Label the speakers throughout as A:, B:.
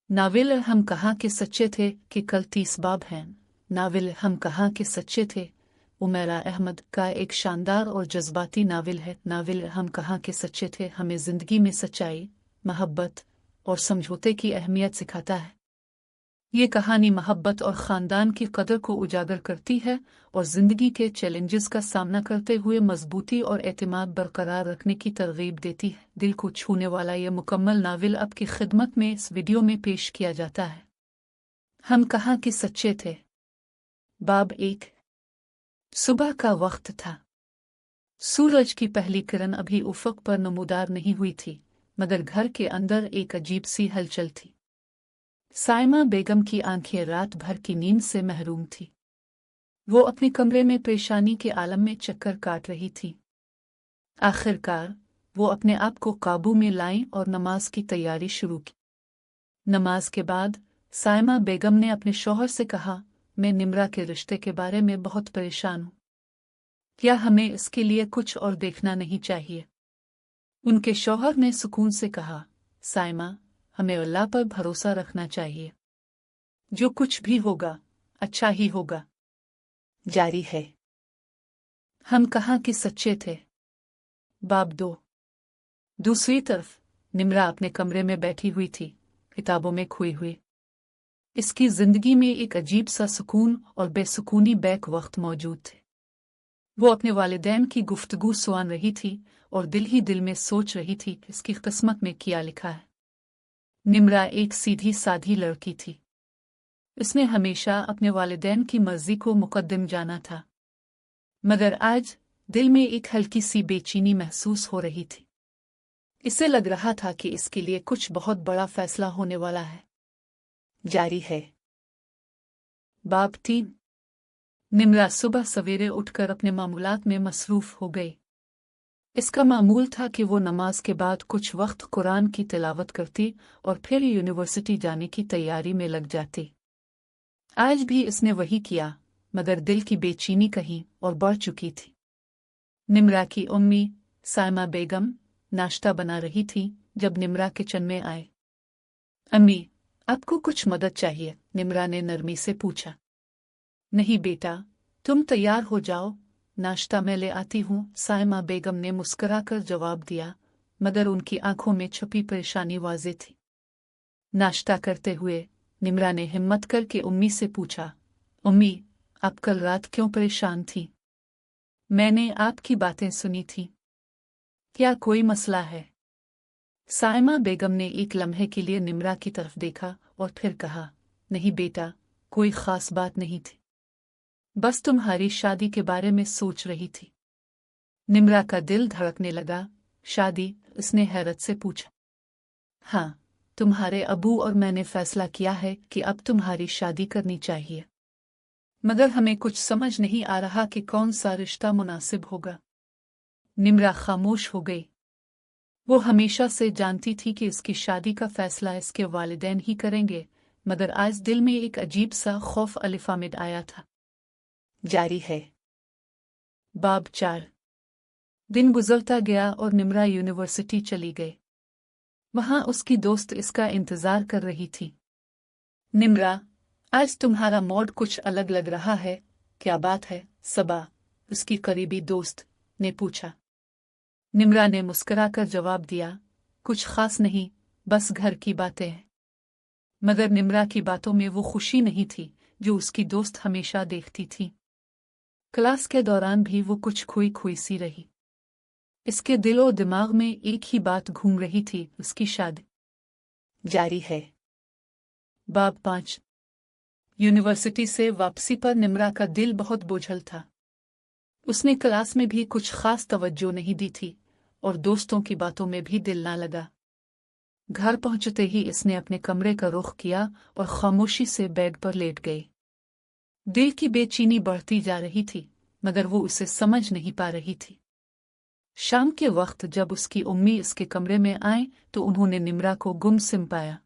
A: नाविल हम कहाँ के सच्चे थे कि कल 30 बाब हैं। नाविल हम कहाँ के सच्चे थे उमैरा अहमद का एक शानदार और जज्बाती नाविल है। नाविल हम कहाँ के सच्चे थे हमें ज़िंदगी में सच्चाई, मोहब्बत और समझौते की अहमियत सिखाता है। ये कहानी मोहब्बत और ख़ानदान की कदर को उजागर करती है और ज़िंदगी के चैलेंजेस का सामना करते हुए मजबूती और एतमाद बरकरार रखने की तरगीब देती है। दिल को छूने वाला यह मुकम्मल नाविल आपकी खिदमत में इस वीडियो में पेश किया जाता है। हम कहाँ के सच्चे थे। बाब 1। सुबह का वक्त था। सूरज की पहली किरण अभी उफ़क़ पर नमूदार नहीं हुई थी, मगर घर के अंदर एक अजीब सी हलचल थी। साइमा बेगम की आंखें रात भर की नींद से महरूम थी। वो अपने कमरे में परेशानी के आलम में चक्कर काट रही थी। आखिरकार वो अपने आप को काबू में लाईं और नमाज की तैयारी शुरू की। नमाज के बाद साइमा बेगम ने अपने शौहर से कहा, मैं निम्रा के रिश्ते के बारे में बहुत परेशान हूँ। क्या हमें इसके लिए कुछ और देखना नहीं चाहिए? उनके शौहर ने सुकून से कहा, साइमा, हमें अल्लाह पर भरोसा रखना चाहिए। जो कुछ भी होगा अच्छा ही होगा। जारी है। हम कहाँ के सच्चे थे। बाब 2। दूसरी तरफ निम्रा अपने कमरे में बैठी हुई थी, किताबों में खोई हुई। इसकी जिंदगी में एक अजीब सा सुकून और बेसुकूनी बैक वक्त मौजूद थे। वो अपने वालिदैन की गुफ्तगू सुन रही थी और दिल ही दिल में सोच रही थी कि इसकी किस्मत में क्या लिखा है। निम्रा एक सीधी साधी लड़की थी। उसने हमेशा अपने वालिदैन की मर्जी को मुकद्दम जाना था, मगर आज दिल में एक हल्की सी बेचैनी महसूस हो रही थी। इसे लग रहा था कि इसके लिए कुछ बहुत बड़ा फैसला होने वाला है। जारी है। बाब 3। निम्रा सुबह सवेरे उठकर अपने मामूलात में मसरूफ हो गई। इसका मामूल था कि वो नमाज के बाद कुछ वक्त कुरान की तिलावत करती और फिर यूनिवर्सिटी जाने की तैयारी में लग जाती। आज भी इसने वही किया, मगर दिल की बेचैनी कहीं और बढ़ चुकी थी। निम्रा की उम्मी साइमा बेगम नाश्ता बना रही थी जब निम्रा किचन में आए। अम्मी, आपको कुछ मदद चाहिए? निम्रा ने नरमी से पूछा। नहीं बेटा, तुम तैयार हो जाओ, नाश्ता मैं ले आती हूँ, साइमा बेगम ने मुस्कुराकर जवाब दिया, मगर उनकी आंखों में छुपी परेशानी वाज़ेह थी। नाश्ता करते हुए निम्रा ने हिम्मत करके उम्मी से पूछा, उम्मी, आप कल रात क्यों परेशान थी? मैंने आपकी बातें सुनी थी। क्या कोई मसला है? साइमा बेगम ने एक लम्हे के लिए निम्रा की तरफ देखा और फिर कहा, नहीं बेटा, कोई खास बात नहीं थी। बस तुम्हारी शादी के बारे में सोच रही थी। निम्रा का दिल धड़कने लगा। शादी? उसने हैरत से पूछा। हाँ, तुम्हारे अबू और मैंने फैसला किया है कि अब तुम्हारी शादी करनी चाहिए, मगर हमें कुछ समझ नहीं आ रहा कि कौन सा रिश्ता मुनासिब होगा। निम्रा खामोश हो गई। वो हमेशा से जानती थी कि इसकी शादी का फैसला इसके वालिदैन ही करेंगे, मगर आज दिल में एक अजीब सा खौफ अलिफामिद आया था। जारी है। बाब 4। दिन गुजरता गया और निम्रा यूनिवर्सिटी चली गई। वहां उसकी दोस्त इसका इंतजार कर रही थी। निम्रा, आज तुम्हारा मूड कुछ अलग लग रहा है, क्या बात है? सबा, उसकी करीबी दोस्त, ने पूछा। निम्रा ने मुस्कुराकर जवाब दिया, कुछ खास नहीं, बस घर की बातें हैं। मगर निम्रा की बातों में वो खुशी नहीं थी जो उसकी दोस्त हमेशा देखती थी। क्लास के दौरान भी वो कुछ खोई खोई सी रही। इसके दिल और दिमाग में एक ही बात घूम रही थी, उसकी शादी। जारी है। बाब 5। यूनिवर्सिटी से वापसी पर निम्रा का दिल बहुत बोझल था। उसने क्लास में भी कुछ खास तवज्जो नहीं दी थी और दोस्तों की बातों में भी दिल ना लगा। घर पहुंचते ही इसने अपने कमरे का रुख किया और खामोशी से बेड पर लेट गई। दिल की बेचैनी बढ़ती जा रही थी, मगर वो उसे समझ नहीं पा रही थी। शाम के वक्त जब उसकी उम्मी इसके कमरे में आए तो उन्होंने निम्रा को गुमसुम पाया।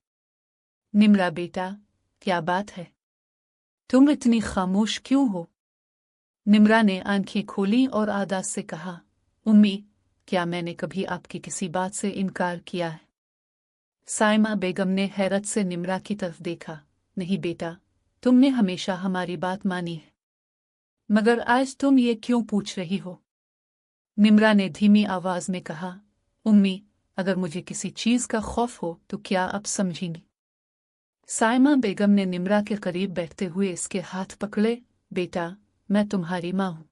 A: निम्रा बेटा, क्या बात है? तुम इतनी खामोश क्यों हो? निम्रा ने आंखें खोली और आदास से कहा, उम्मी, क्या मैंने कभी आपकी किसी बात से इनकार किया है? साइमा बेगम ने हैरत से निम्रा की तरफ देखा। नहीं बेटा, तुमने हमेशा हमारी बात मानी है, मगर आज तुम ये क्यों पूछ रही हो? निम्रा ने धीमी आवाज में कहा, उम्मी, अगर मुझे किसी चीज का खौफ हो तो क्या आप समझेंगी? साइमा बेगम ने निम्रा के करीब बैठते हुए इसके हाथ पकड़े। बेटा, मैं तुम्हारी माँ हूं,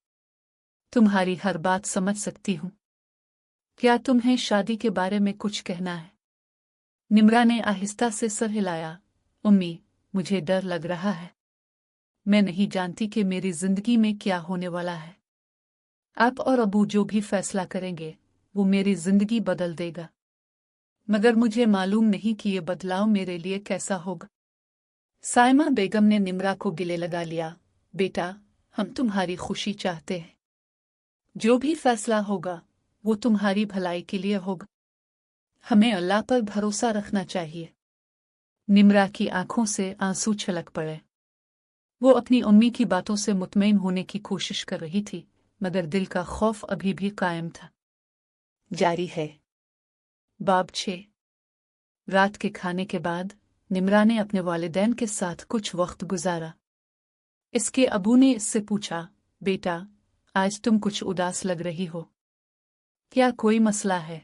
A: तुम्हारी हर बात समझ सकती हूं। क्या तुम्हें शादी के बारे में कुछ कहना है? निम्रा ने आहिस्ता से सर हिलाया। उम्मी, मुझे डर लग रहा है। मैं नहीं जानती कि मेरी जिंदगी में क्या होने वाला है। आप और अबू जो भी फैसला करेंगे वो मेरी जिंदगी बदल देगा, मगर मुझे मालूम नहीं कि ये बदलाव मेरे लिए कैसा होगा। साइमा बेगम ने निम्रा को गले लगा लिया। बेटा, हम तुम्हारी खुशी चाहते हैं। जो भी फैसला होगा वो तुम्हारी भलाई के लिए होगा। हमें अल्लाह पर भरोसा रखना चाहिए। निम्रा की आंखों से आंसू छलक पड़े। वो अपनी उम्मी की बातों से मुतमईन होने की कोशिश कर रही थी, मगर दिल का खौफ अभी भी कायम था। जारी है। बाब 6। रात के खाने के बाद निम्रा ने अपने वालिदैन के साथ कुछ वक्त गुजारा। इसके अबू ने इससे पूछा, बेटा, आज तुम कुछ उदास लग रही हो, क्या कोई मसला है?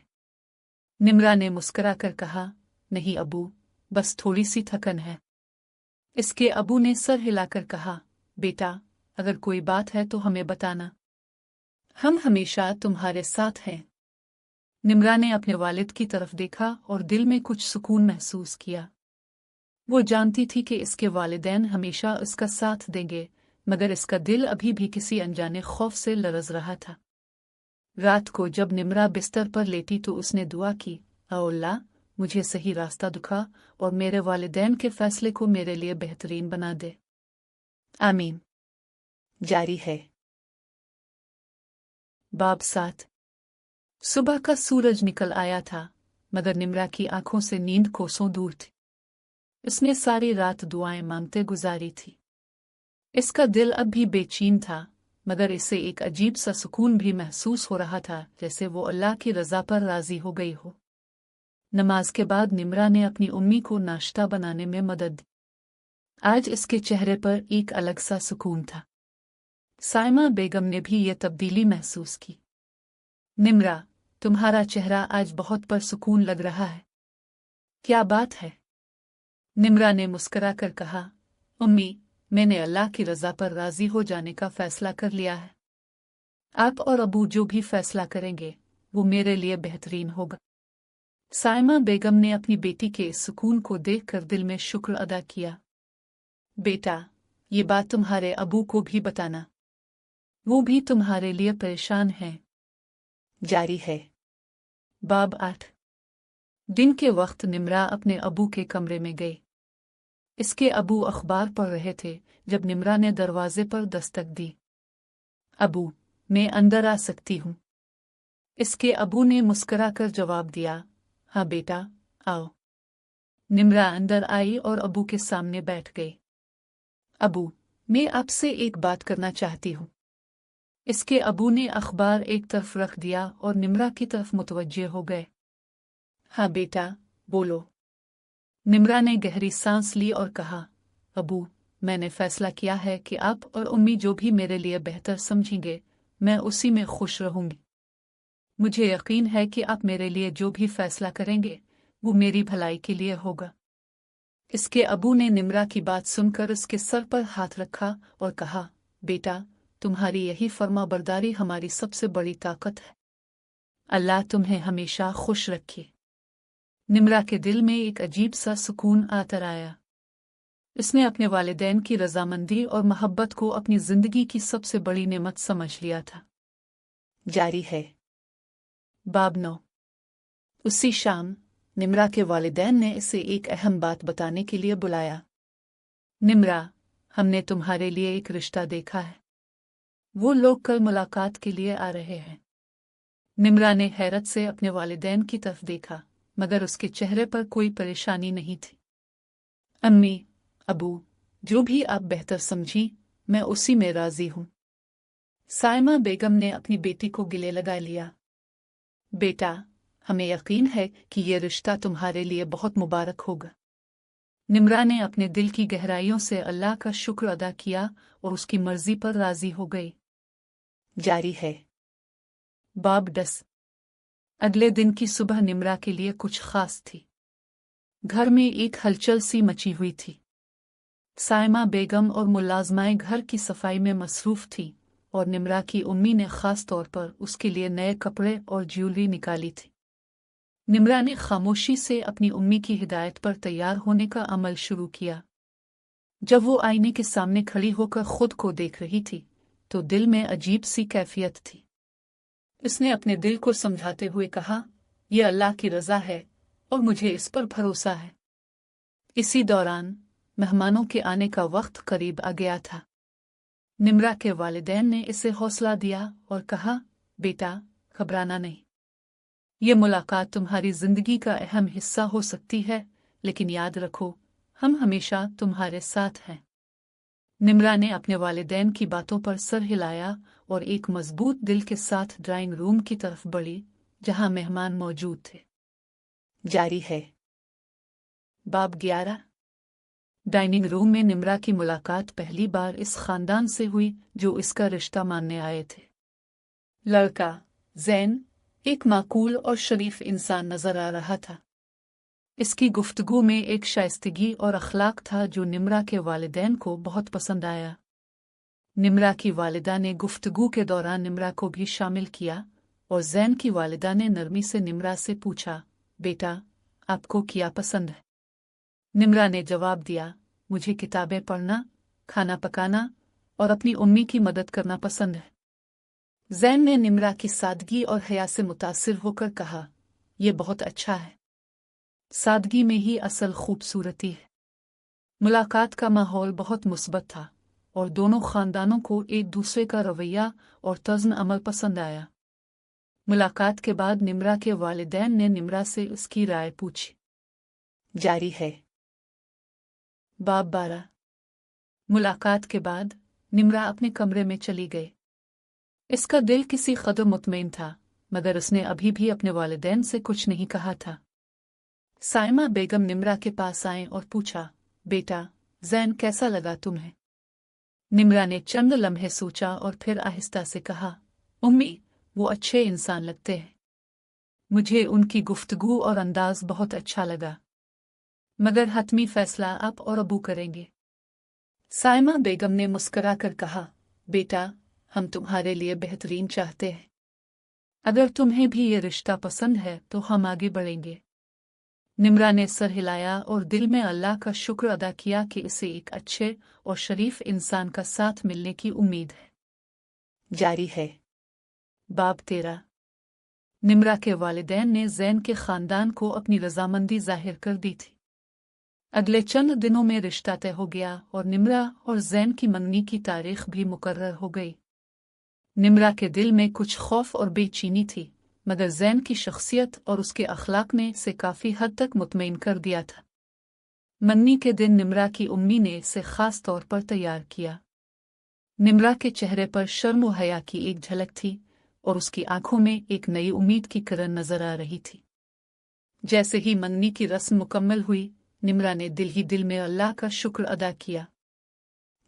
A: निम्रा ने मुस्कुराकर कहा, नहीं अबू, बस थोड़ी सी थकन है। इसके अबू ने सर हिलाकर कहा, बेटा, अगर कोई बात है तो हमें बताना, हम हमेशा तुम्हारे साथ हैं। निम्रा ने अपने वालिद की तरफ देखा और दिल में कुछ सुकून महसूस किया। वो जानती थी कि इसके वालिदैन हमेशा उसका साथ देंगे, मगर इसका दिल अभी भी किसी अनजाने खौफ से लरज़ रहा था। रात को जब निम्रा बिस्तर पर लेटी तो उसने दुआ की, ओ अल्लाह, मुझे सही रास्ता दिखा और मेरे वालिदैन के फैसले को मेरे लिए बेहतरीन बना दे। आमीन। जारी है। बाब 7। सुबह का सूरज निकल आया था, मगर निम्रा की आंखों से नींद कोसों दूर थी। उसने सारी रात दुआएं मांगते गुजारी थी। इसका दिल अब भी बेचैन था, मगर इसे एक अजीब सा सुकून भी महसूस हो रहा था, जैसे वो अल्लाह की रज़ा पर राज़ी हो गई हो। नमाज के बाद निम्रा ने अपनी उम्मी को नाश्ता बनाने में मदद दी। आज इसके चेहरे पर एक अलग सा सुकून था। साइमा बेगम ने भी ये तब्दीली महसूस की। निम्रा, तुम्हारा चेहरा आज बहुत परसुकून लग रहा है, क्या बात है? निम्रा ने मुस्कुरा कर कहा, उम्मी, मैंने अल्लाह की रज़ा पर राज़ी हो जाने का फ़ैसला कर लिया है। आप और अबू जो भी फ़ैसला करेंगे वो मेरे लिए बेहतरीन होगा। साइमा बेगम ने अपनी बेटी के इस सुकून को देखकर दिल में शुक्र अदा किया। बेटा, ये बात तुम्हारे अबू को भी बताना, वो भी तुम्हारे लिए परेशान हैं। जारी है। बाब 8। दिन के वक्त निम्रा अपने अबू के कमरे में गई। इसके अबू अखबार पढ़ रहे थे जब निम्रा ने दरवाजे पर दस्तक दी। अबू, मैं अंदर आ सकती हूँ? इसके अबू ने मुस्कुराकर जवाब दिया, हाँ बेटा, आओ। निम्रा अंदर आई और अबू के सामने बैठ गई। अबू, मैं आपसे एक बात करना चाहती हूँ। इसके अबू ने अखबार एक तरफ रख दिया और निम्रा की तरफ मुतवज्जे हो गए। हाँ बेटा, बोलो। निम्रा ने गहरी सांस ली और कहा, अबू, मैंने फैसला किया है कि आप और उम्मी जो भी मेरे लिए बेहतर समझेंगे मैं उसी में खुश रहूंगी। मुझे यकीन है कि आप मेरे लिए जो भी फैसला करेंगे वो मेरी भलाई के लिए होगा। इसके अबू ने निम्रा की बात सुनकर उसके सर पर हाथ रखा और कहा, बेटा, तुम्हारी यही फर्माबरदारी हमारी सबसे बड़ी ताकत है। अल्लाह तुम्हें हमेशा खुश रखे। निम्रा के दिल में एक अजीब सा सुकून आकर आया। उसने अपने वालिदैन की रजामंदी और मोहब्बत को अपनी जिंदगी की सबसे बड़ी नेमत समझ लिया था। जारी है। बाब 9। उसी शाम निम्रा के वालिदैन ने इसे एक अहम बात बताने के लिए बुलाया। निम्रा, हमने तुम्हारे लिए एक रिश्ता देखा है। वो लोग कल मुलाकात के लिए आ रहे हैं। निम्रा ने हैरत से अपने वालिदैन की तरफ देखा, मगर उसके चेहरे पर कोई परेशानी नहीं थी। अम्मी, अबू, जो भी आप बेहतर समझी मैं उसी में राजी हूं। साइमा बेगम ने अपनी बेटी को गले लगा लिया। बेटा, हमें यकीन है कि ये रिश्ता तुम्हारे लिए बहुत मुबारक होगा। निम्रा ने अपने दिल की गहराइयों से अल्लाह का शुक्र अदा किया और उसकी मर्जी पर राजी हो गई। जारी है। बाब 10। अगले दिन की सुबह निम्रा के लिए कुछ खास थी। घर में एक हलचल सी मची हुई थी। साइमा बेगम और मुलाजमाएं घर की सफाई में मसरूफ थी और निम्रा की उम्मी ने खास तौर पर उसके लिए नए कपड़े और ज्वेलरी निकाली थी। निम्रा ने खामोशी से अपनी उम्मी की हिदायत पर तैयार होने का अमल शुरू किया। जब वो आईने के सामने खड़ी होकर खुद को देख रही थी तो दिल में अजीब सी कैफियत थी। उसने अपने दिल को समझाते हुए कहा, यह अल्लाह की रज़ा है और मुझे इस पर भरोसा है। इसी दौरान मेहमानों के आने का वक्त करीब आ गया था। निम्रा के वालिदैन ने इसे हौसला दिया और कहा, बेटा घबराना नहीं। ये मुलाकात तुम्हारी जिंदगी का अहम हिस्सा हो सकती है, लेकिन याद रखो हम हमेशा तुम्हारे साथ हैं। निम्रा ने अपने वालिदैन की बातों पर सर हिलाया और एक मजबूत दिल के साथ ड्राइंग रूम की तरफ बढ़ी जहां मेहमान मौजूद थे। जारी है। बाब 11। डाइनिंग रूम में निम्रा की मुलाकात पहली बार इस खानदान से हुई जो इसका रिश्ता मानने आए थे। लड़का ज़ैन एक माकूल और शरीफ इंसान नजर आ रहा था। इसकी गुफ्तगू में एक शाइस्तगी और अखलाक था जो निम्रा के वालिदैन को बहुत पसंद आया। निम्रा की वालिदा ने गुफ्तगू के दौरान निम्रा को भी शामिल किया और ज़ैन की वालिदा ने नरमी से निम्रा से पूछा, बेटा आपको क्या पसंद है? निम्रा ने जवाब दिया, मुझे किताबें पढ़ना, खाना पकाना और अपनी उम्मी की मदद करना पसंद है। ज़ैन ने निम्रा की सादगी और हया से मुतासिर होकर कहा, यह बहुत अच्छा है। सादगी में ही असल खूबसूरती है। मुलाकात का माहौल बहुत मुस्बत था और दोनों खानदानों को एक दूसरे का रवैया और तर्ज़ अमल पसंद आया। मुलाकात के बाद निम्रा के वालिदैन ने निम्रा से उसकी राय पूछी। जारी है। बाब 12। मुलाकात के बाद निम्रा अपने कमरे में चली गई। इसका दिल किसी कदर मुतमईन था, मगर उसने अभी भी अपने वालिदैन से कुछ नहीं कहा था। साइमा बेगम निम्रा के पास आए और पूछा, बेटा ज़ैन कैसा लगा तुम्हें? निम्रा ने चंद लम्हे सोचा और फिर आहिस्ता से कहा, उम्मी वो अच्छे इंसान लगते हैं। मुझे उनकी गुफ्तगू और अंदाज बहुत अच्छा लगा, मगर हतमी फैसला आप और अबू करेंगे। साइमा बेगम ने मुस्करा कर कहा, बेटा हम तुम्हारे लिए बेहतरीन चाहते हैं। अगर तुम्हें भी ये रिश्ता पसंद है तो हम आगे बढ़ेंगे। निम्रा ने सर हिलाया और दिल में अल्लाह का शुक्र अदा किया कि इसे एक अच्छे और शरीफ इंसान का साथ मिलने की उम्मीद है। जारी है। बाब 13। निम्रा के वालिदैन ने ज़ैन के खानदान को अपनी रजामंदी जाहिर कर दी थी। अगले चंद दिनों में रिश्ता तय हो गया और निम्रा और ज़ैन की मंगनी की तारीख भी मुकर्रर हो गई। निम्रा के दिल में कुछ खौफ और बेचैनी थी, मगर ज़ैन की शख्सियत और उसके अखलाक ने इसे काफ़ी हद तक मुतमईन कर दिया था। मंगनी के दिन निम्रा की उम्मी ने इसे ख़ास तौर पर तैयार किया। निम्रा के चेहरे पर शर्म व हया की एक झलक थी और उसकी आंखों में एक नई उम्मीद की किरण नजर आ रही थी। जैसे ही मंगनी की रस्म मुकम्मल हुई, निम्रा ने दिल ही दिल में अल्लाह का शुक्र अदा किया।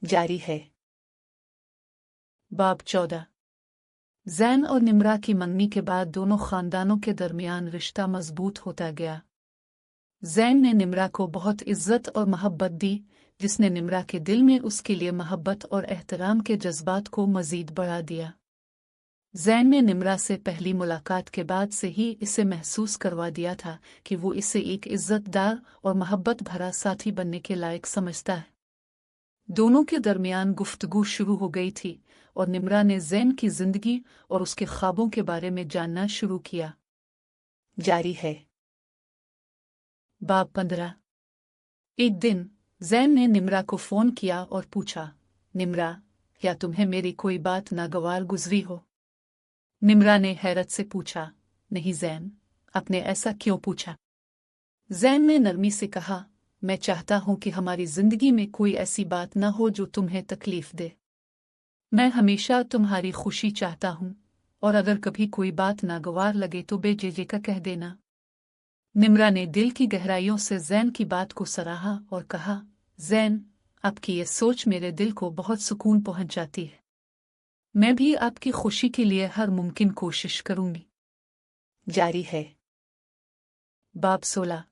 A: जारी है। बाब 14। ज़ैन और निम्रा की मंगनी के बाद दोनों खानदानों के दरमियान रिश्ता मजबूत होता गया। ज़ैन ने निम्रा को बहुत इज्जत और मोहब्बत दी, जिसने निम्रा के दिल में उसके लिए मोहब्बत और एहतराम के जज्बात को मजीद बढ़ा दिया। ज़ैन ने निम्रा से पहली मुलाकात के बाद से ही इसे महसूस करवा दिया था कि वो इसे एक इज्जतदार और मोहब्बत भरा साथी बनने के लायक समझता है। दोनों के दरमियान गुफ्तगू शुरू हो गई थी और निम्रा ने ज़ैन की जिंदगी और उसके ख्वाबों के बारे में जानना शुरू किया। जारी है। बाब 15। एक दिन ज़ैन ने निम्रा को फ़ोन किया और पूछा, निम्रा क्या तुम्हें मेरी कोई बात नागवार गुजरी हो? निम्रा ने हैरत से पूछा, नहीं ज़ैन, आपने ऐसा क्यों पूछा? ज़ैन ने नरमी से कहा, मैं चाहता हूं कि हमारी जिंदगी में कोई ऐसी बात न हो जो तुम्हें तकलीफ दे। मैं हमेशा तुम्हारी खुशी चाहता हूं और अगर कभी कोई बात नागवार लगे तो बेझिझक कह देना। निम्रा ने दिल की गहराइयों से ज़ैन की बात को सराहा और कहा, ज़ैन, आपकी ये सोच मेरे दिल को बहुत सुकून पहुंचाती है। मैं भी आपकी खुशी के लिए हर मुमकिन कोशिश करूंगी। जारी है। बाब 16।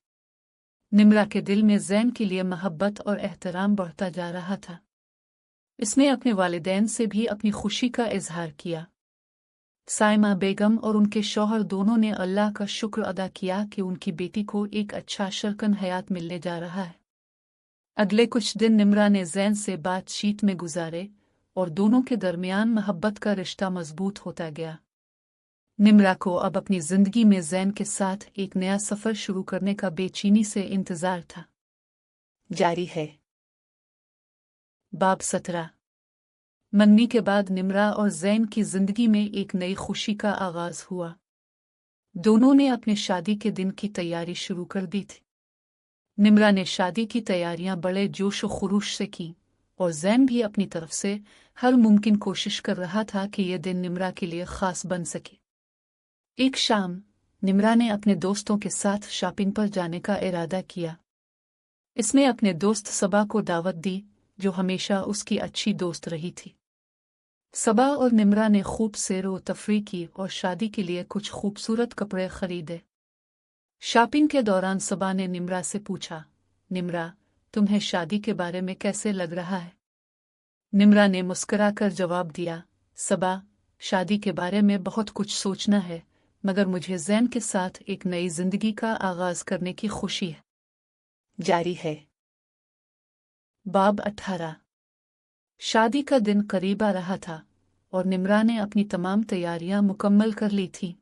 A: निम्रा के दिल में ज़ैन के लिए मोहब्बत और एहतराम बढ़ता जा रहा था। इसने अपने वालिदैन से भी अपनी खुशी का इजहार किया। साइमा बेगम और उनके शौहर दोनों ने अल्लाह का शुक्र अदा किया कि उनकी बेटी को एक अच्छा शरकन हयात मिलने जा रहा है। अगले कुछ दिन निम्रा ने ज़ैन से बातचीत में गुजारे और दोनों के दरमियान मोहब्बत का रिश्ता मजबूत होता गया। निम्रा को अब अपनी जिंदगी में ज़ैन के साथ एक नया सफ़र शुरू करने का बेचैनी से इंतज़ार था। जारी है। बाब 17। मन्नी के बाद निम्रा और ज़ैन की जिंदगी में एक नई खुशी का आगाज हुआ। दोनों ने अपने शादी के दिन की तैयारी शुरू कर दी थी। निम्रा ने शादी की तैयारियां बड़े जोश व खुरूश से की और ज़ैन भी अपनी तरफ से हर मुमकिन कोशिश कर रहा था कि यह दिन निम्रा के लिए ख़ास बन सके। एक शाम निम्रा ने अपने दोस्तों के साथ शॉपिंग पर जाने का इरादा किया। इसने अपने दोस्त सबा को दावत दी, जो हमेशा उसकी अच्छी दोस्त रही थी। सबा और निम्रा ने खूब सैर व तफरीह की और शादी के लिए कुछ खूबसूरत कपड़े खरीदे। शॉपिंग के दौरान सबा ने निम्रा से पूछा, निम्रा, तुम्हें शादी के बारे में कैसे लग रहा है? निम्रा ने मुस्कुराकर जवाब दिया, सबा, शादी के बारे में बहुत कुछ सोचना है, मगर मुझे ज़ैन के साथ एक नई जिंदगी का आगाज करने की खुशी है। जारी है। बाब 18। शादी का दिन करीब आ रहा था और निम्रा ने अपनी तमाम तैयारियां मुकम्मल कर ली थी।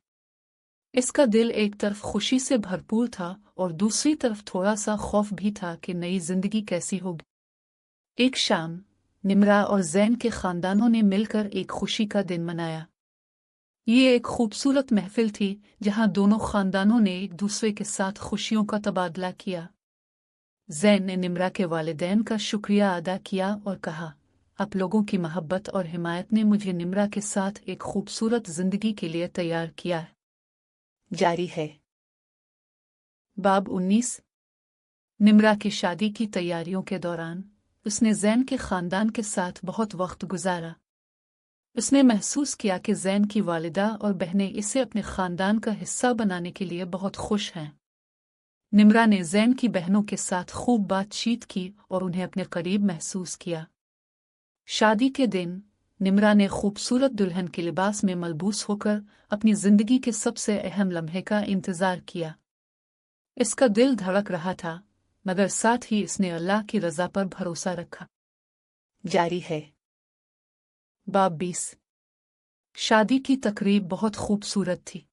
A: इसका दिल एक तरफ खुशी से भरपूर था और दूसरी तरफ थोड़ा सा खौफ भी था कि नई जिंदगी कैसी होगी। एक शाम निम्रा और ज़ैन के खानदानों ने मिलकर एक खुशी का दिन मनाया। ये एक खूबसूरत महफिल थी जहां दोनों खानदानों ने एक दूसरे के साथ खुशियों का तबादला किया। ज़ैन ने निम्रा के वालिदैन का शुक्रिया अदा किया और कहा, आप लोगों की मोहब्बत और हिमायत ने मुझे निम्रा के साथ एक खूबसूरत जिंदगी के लिए तैयार किया है। जारी है। बाब 19। निम्रा की शादी की तैयारियों के दौरान उसने ज़ैन के खानदान के साथ बहुत वक्त गुजारा। उसने महसूस किया कि ज़ैन की वालिदा और बहनें इसे अपने खानदान का हिस्सा बनाने के लिए बहुत खुश हैं। निम्रा ने ज़ैन की बहनों के साथ खूब बातचीत की और उन्हें अपने करीब महसूस किया। शादी के दिन निम्रा ने खूबसूरत दुल्हन के लिबास में मलबूस होकर अपनी जिंदगी के सबसे अहम लम्हे का इंतज़ार किया। इसका दिल धड़क रहा था, मगर साथ ही इसने अल्लाह की रज़ा पर भरोसा रखा। जारी है। बाब 20। शादी की तकरीब बहुत खूबसूरत थी।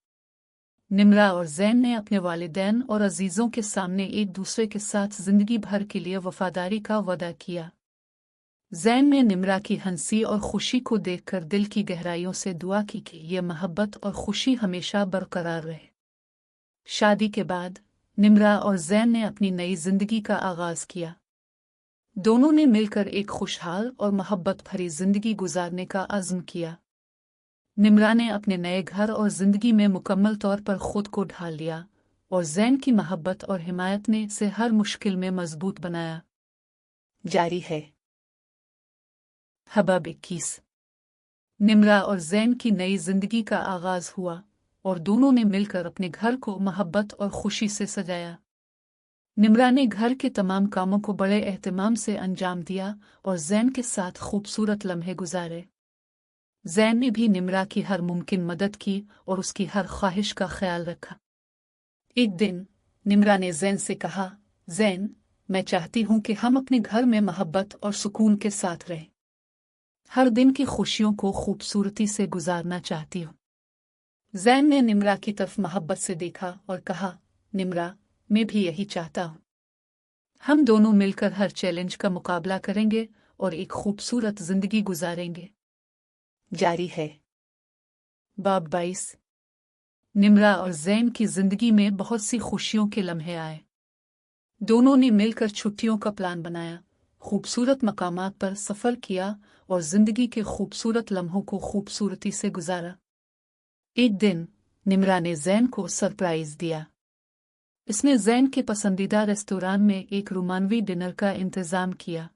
A: निम्रा और ज़ैन ने अपने वालिदैन और अजीज़ों के सामने एक दूसरे के साथ ज़िंदगी भर के लिए वफादारी का वादा किया। ज़ैन ने निम्रा की हंसी और खुशी को देखकर दिल की गहराइयों से दुआ की कि ये मोहब्बत और खुशी हमेशा बरकरार रहे। शादी के बाद निम्रा और ज़ैन ने अपनी नई जिंदगी का आगाज किया। दोनों ने मिलकर एक खुशहाल और मोहब्बत भरी जिंदगी गुजारने का अज़्म किया। निम्रा ने अपने नए घर और जिंदगी में मुकम्मल तौर पर खुद को ढाल लिया और ज़ैन की मोहब्बत और हिमायत ने इसे हर मुश्किल में मजबूत बनाया। जारी है। हबाब 21। निम्रा और ज़ैन की नई जिंदगी का आगाज हुआ और दोनों ने मिलकर अपने घर को मोहब्बत और खुशी से सजाया। निम्रा ने घर के तमाम कामों को बड़े एहतमाम से अंजाम दिया और ज़ैन के साथ खूबसूरत लम्हे गुजारे। ज़ैन ने भी निम्रा की हर मुमकिन मदद की और उसकी हर ख्वाहिश का ख्याल रखा। एक दिन निम्रा ने ज़ैन से कहा, ज़ैन, मैं चाहती हूँ कि हम अपने घर में मोहब्बत और सुकून के साथ रहें। हर दिन की खुशियों को खूबसूरती से गुजारना चाहती हूँ। ज़ैन ने निम्रा की तरफ मोहब्बत से देखा और कहा, निम्रा, मैं भी यही चाहता हूँ। हम दोनों मिलकर हर चैलेंज का मुकाबला करेंगे और एक खूबसूरत जिंदगी गुजारेंगे। जारी है। बाब 22। निम्रा और ज़ैन की जिंदगी में बहुत सी खुशियों के लम्हे आए। दोनों ने मिलकर छुट्टियों का प्लान बनाया, खूबसूरत मकामात पर सफ़र किया और जिंदगी के खूबसूरत लम्हों को खूबसूरती से गुजारा। एक दिन निम्रा ने जैन को सरप्राइज दिया। इसने जैन के पसंदीदा रेस्टोरेंट में एक रोमानवी डिनर का इंतजाम किया।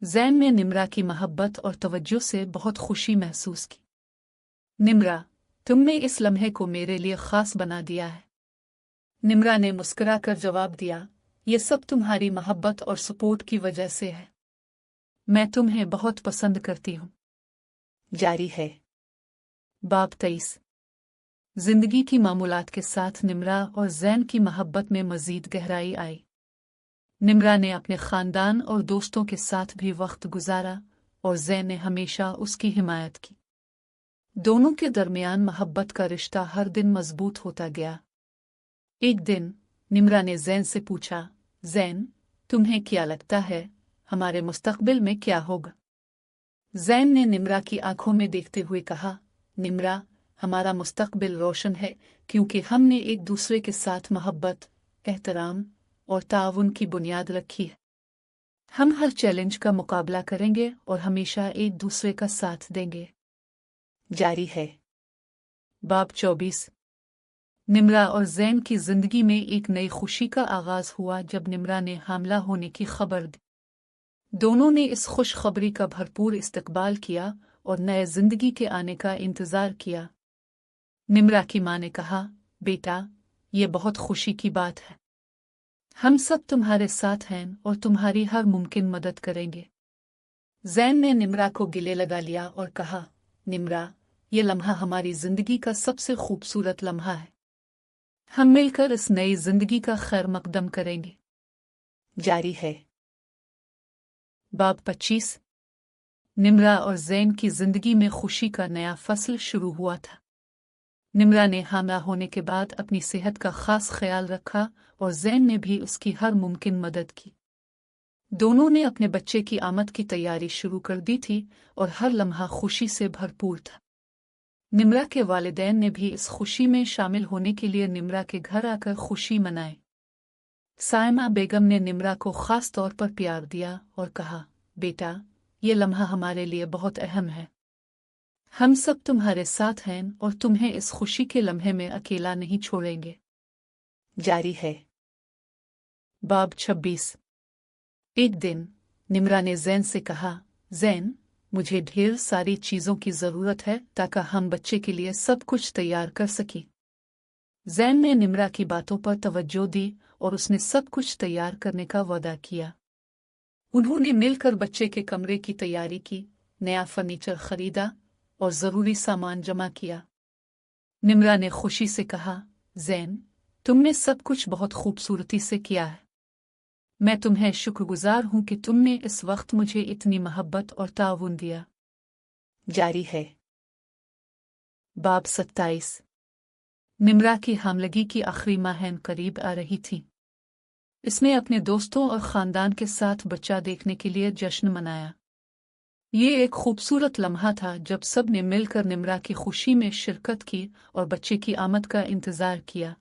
A: जैन ने निम्रा की मोहब्बत और तवज्जो से बहुत खुशी महसूस की। निम्रा, तुमने इस लम्हे को मेरे लिए खास बना दिया है। निम्रा ने मुस्कुराकर जवाब दिया, ये सब तुम्हारी मोहब्बत और सपोर्ट की वजह से है। मैं तुम्हें बहुत पसंद करती हूँ। जारी है। बाब 23। जिंदगी की मामूलात के साथ निम्रा और जैन की मोहब्बत में मजीद गहराई आई। निम्रा ने अपने खानदान और दोस्तों के साथ भी वक्त गुजारा और जैन ने हमेशा उसकी हिमायत की। दोनों के दरमियान मोहब्बत का रिश्ता हर दिन मजबूत होता गया। एक दिन निम्रा ने जैन से पूछा, जैन, तुम्हें क्या लगता है हमारे मुस्तकबिल में क्या होगा? जैन ने निम्रा की आंखों में देखते हुए कहा, निम्रा, हमारा मुस्तकबिल रोशन है क्योंकि हमने एक दूसरे के साथ मोहब्बत, एहतराम और ताउन की बुनियाद रखी है। हम हर चैलेंज का मुकाबला करेंगे और हमेशा एक दूसरे का साथ देंगे। जारी है। बाब 24। निम्रा और जैन की जिंदगी में एक नई खुशी का आगाज हुआ जब निम्रा ने हामला होने की खबर दी। दोनों ने इस खुशखबरी का भरपूर इस्तकबाल किया और नए जिंदगी के आने का इंतजार किया। निम्रा की मां ने कहा, बेटा, ये बहुत खुशी की बात है। हम सब तुम्हारे साथ हैं और तुम्हारी हर मुमकिन मदद करेंगे। जैन ने निम्रा को गले लगा लिया और कहा, निम्रा, ये लम्हा हमारी जिंदगी का सबसे खूबसूरत लम्हा है। हम मिलकर इस नई जिंदगी का खैर मकदम करेंगे। जारी है। बाब 25। निम्रा और जैन की जिंदगी में खुशी का नया फसल शुरू हुआ था। निम्रा ने हामला होने के बाद अपनी सेहत का खास ख्याल रखा और जैन ने भी उसकी हर मुमकिन मदद की। दोनों ने अपने बच्चे की आमद की तैयारी शुरू कर दी थी और हर लम्हा खुशी से भरपूर था। निम्रा के वालिदैन ने भी इस खुशी में शामिल होने के लिए निम्रा के घर आकर खुशी मनाई। सायमा बेगम ने निम्रा को खास तौर पर प्यार दिया और कहा, बेटा, ये लम्हा हमारे लिए बहुत अहम है। हम सब तुम्हारे साथ हैं और तुम्हें इस खुशी के लम्हे में अकेला नहीं छोड़ेंगे। जारी है। बाब 26। एक दिन निम्रा ने जैन से कहा, जैन, मुझे ढेर सारी चीज़ों की ज़रूरत है ताकि हम बच्चे के लिए सब कुछ तैयार कर सकें। जैन ने निम्रा की बातों पर तवज्जो दी और उसने सब कुछ तैयार करने का वादा किया। उन्होंने मिलकर बच्चे के कमरे की तैयारी की, नया फर्नीचर खरीदा और ज़रूरी सामान जमा किया। निम्रा ने खुशी से कहा, जैन, तुमने सब कुछ बहुत खूबसूरती से किया है। मैं तुम्हें शुक्रगुजार हूं कि तुमने इस वक्त मुझे इतनी मोहब्बत और ताउन दिया। जारी है। बाब 27। निम्रा की हामलगी की आखिरी माह करीब आ रही थी। इसने अपने दोस्तों और ख़ानदान के साथ बच्चा देखने के लिए जश्न मनाया। ये एक खूबसूरत लम्हा था जब सब ने मिलकर निम्रा की खुशी में शिरकत की और बच्चे की आमद का इंतज़ार किया।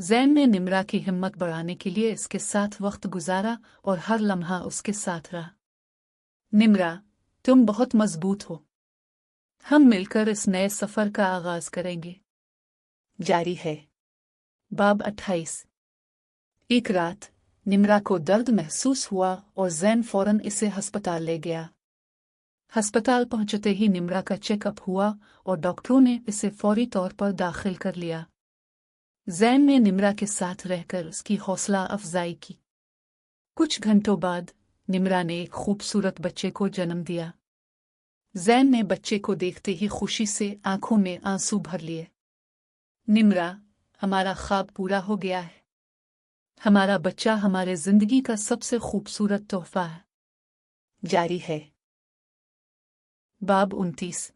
A: जैन ने निम्रा की हिम्मत बढ़ाने के लिए इसके साथ वक्त गुजारा और हर लम्हा उसके साथ रहा। निम्रा, तुम बहुत मजबूत हो। हम मिलकर इस नए सफ़र का आगाज करेंगे। जारी है। बाब 28। एक रात निम्रा को दर्द महसूस हुआ और जैन फौरन इसे अस्पताल ले गया। अस्पताल पहुंचते ही निम्रा का चेकअप हुआ और डॉक्टरों ने इसे फौरी तौर पर दाखिल कर लिया। जैन ने निम्रा के साथ रहकर उसकी हौसला अफजाई की। कुछ घंटों बाद निम्रा ने एक खूबसूरत बच्चे को जन्म दिया। जैन ने बच्चे को देखते ही खुशी से आंखों में आंसू भर लिए। निम्रा, हमारा ख्वाब पूरा हो गया है। हमारा बच्चा हमारे जिंदगी का सबसे खूबसूरत तोहफा है। जारी है। बाब 29।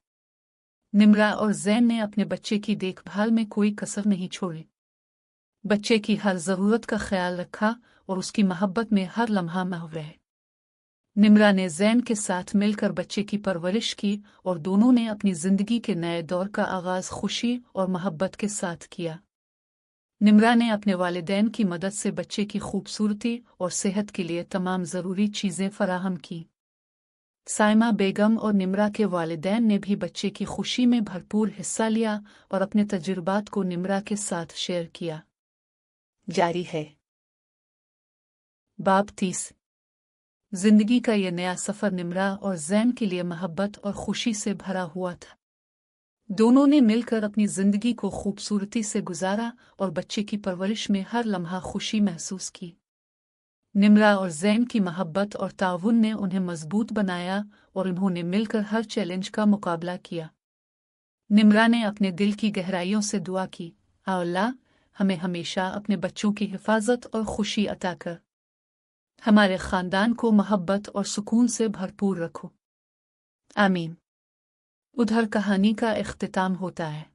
A: निम्रा और जैन ने अपने बच्चे की देखभाल में कोई कसर नहीं छोड़ी। बच्चे की हर ज़रूरत का ख्याल रखा और उसकी मोहब्बत में हर लम्हा महव रहे। निम्रा ने जैन के साथ मिलकर बच्चे की परवरिश की और दोनों ने अपनी ज़िंदगी के नए दौर का आगाज़ खुशी और मोहब्बत के साथ किया। निम्रा ने अपने वालिदैन की मदद से बच्चे की खूबसूरती और सेहत के लिए तमाम ज़रूरी चीज़ें फराहम की। साइमा बेगम और निम्रा के वालिदैन ने भी बच्चे की खुशी में भरपूर हिस्सा लिया और अपने तजुर्बात को निम्रा के साथ शेयर किया। जारी है। बाब 30। जिंदगी का ये नया सफ़र निम्रा और ज़ैन के लिए मोहब्बत और खुशी से भरा हुआ था। दोनों ने मिलकर अपनी जिंदगी को खूबसूरती से गुजारा और बच्चे की परवरिश में हर लम्हा खुशी महसूस की। निम्रा और ज़ैन की मोहब्बत और ताउन ने उन्हें मजबूत बनाया और उन्होंने मिलकर हर चैलेंज का मुकाबला किया। निम्रा ने अपने दिल की गहराइयों से दुआ की, अल्लाह हमें हमेशा अपने बच्चों की हिफाजत और खुशी अता कर, हमारे ख़ानदान को मोहब्बत और सुकून से भरपूर रखो, आमीन। उधर कहानी का इख्तिताम होता है।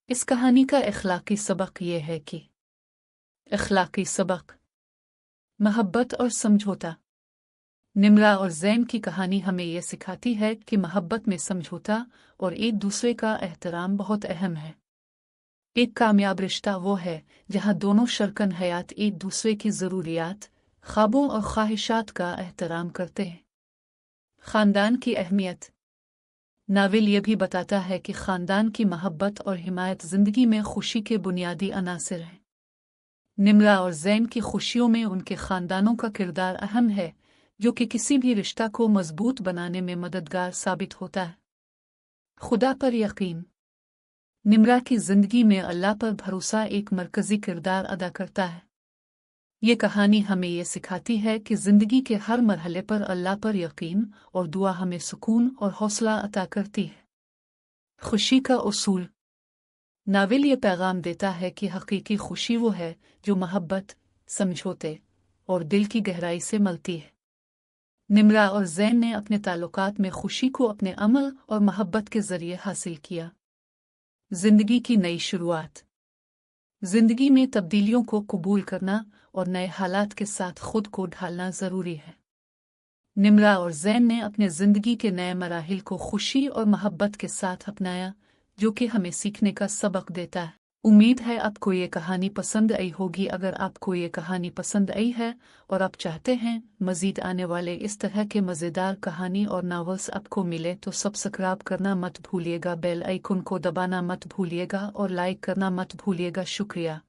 A: इस कहानी का इखलाकी सबक यह है कि इखलाकी सबक मोहब्बत और समझौता। निम्रा और ज़ैन की कहानी हमें यह सिखाती है कि मोहब्बत में समझौता और एक दूसरे का एहतराम बहुत अहम है। एक कामयाब रिश्ता वो है जहाँ दोनों शरीकन हयात एक दूसरे की ज़रूरियात, ख्वाबों और ख्वाहिशात का एहतराम करते हैं। ख़ानदान की अहमियत। नावल यह भी बताता है कि ख़ानदान की मोहब्बत और हिमायत ज़िंदगी में खुशी के बुनियादी अनासिर हैं। निम्रा और ज़ैन की खुशियों में उनके ख़ानदानों का किरदार अहम है, जो कि किसी भी रिश्ता को मजबूत बनाने में मददगार साबित होता है। खुदा पर यकीन। निम्रा की ज़िंदगी में अल्लाह पर भरोसा एक मरकज़ी किरदार अदा करता है। ये कहानी हमें ये सिखाती है कि ज़िंदगी के हर मरहले पर अल्लाह पर यकीन और दुआ हमें सुकून और हौसला अता करती है। खुशी का उसूल। नावल ये पैगाम देता है कि हकीकी खुशी वो है जो मोहब्बत, समझौते और दिल की गहराई से मिलती है। निम्रा और ज़ैन ने अपने ताल्लुकात में खुशी को अपने अमल और मोहब्बत के ज़रिए हासिल किया। ज़िंदगी की नई शुरुआत। ज़िंदगी में तब्दीलियों को कबूल करना और नए हालात के साथ खुद को ढालना ज़रूरी है। निम्रा और ज़ैन ने अपने ज़िंदगी के नए मराहिल को खुशी और मोहब्बत के साथ अपनाया, जो कि हमें सीखने का सबक देता है। उम्मीद है आपको ये कहानी पसंद आई होगी। अगर आपको ये कहानी पसंद आई है और आप चाहते हैं मज़ीद आने वाले इस तरह के मज़ेदार कहानी और नावल्स आपको मिले तो सब्सक्राइब करना मत भूलिएगा, बेल आइकन को दबाना मत भूलिएगा और लाइक करना मत भूलिएगा। शुक्रिया।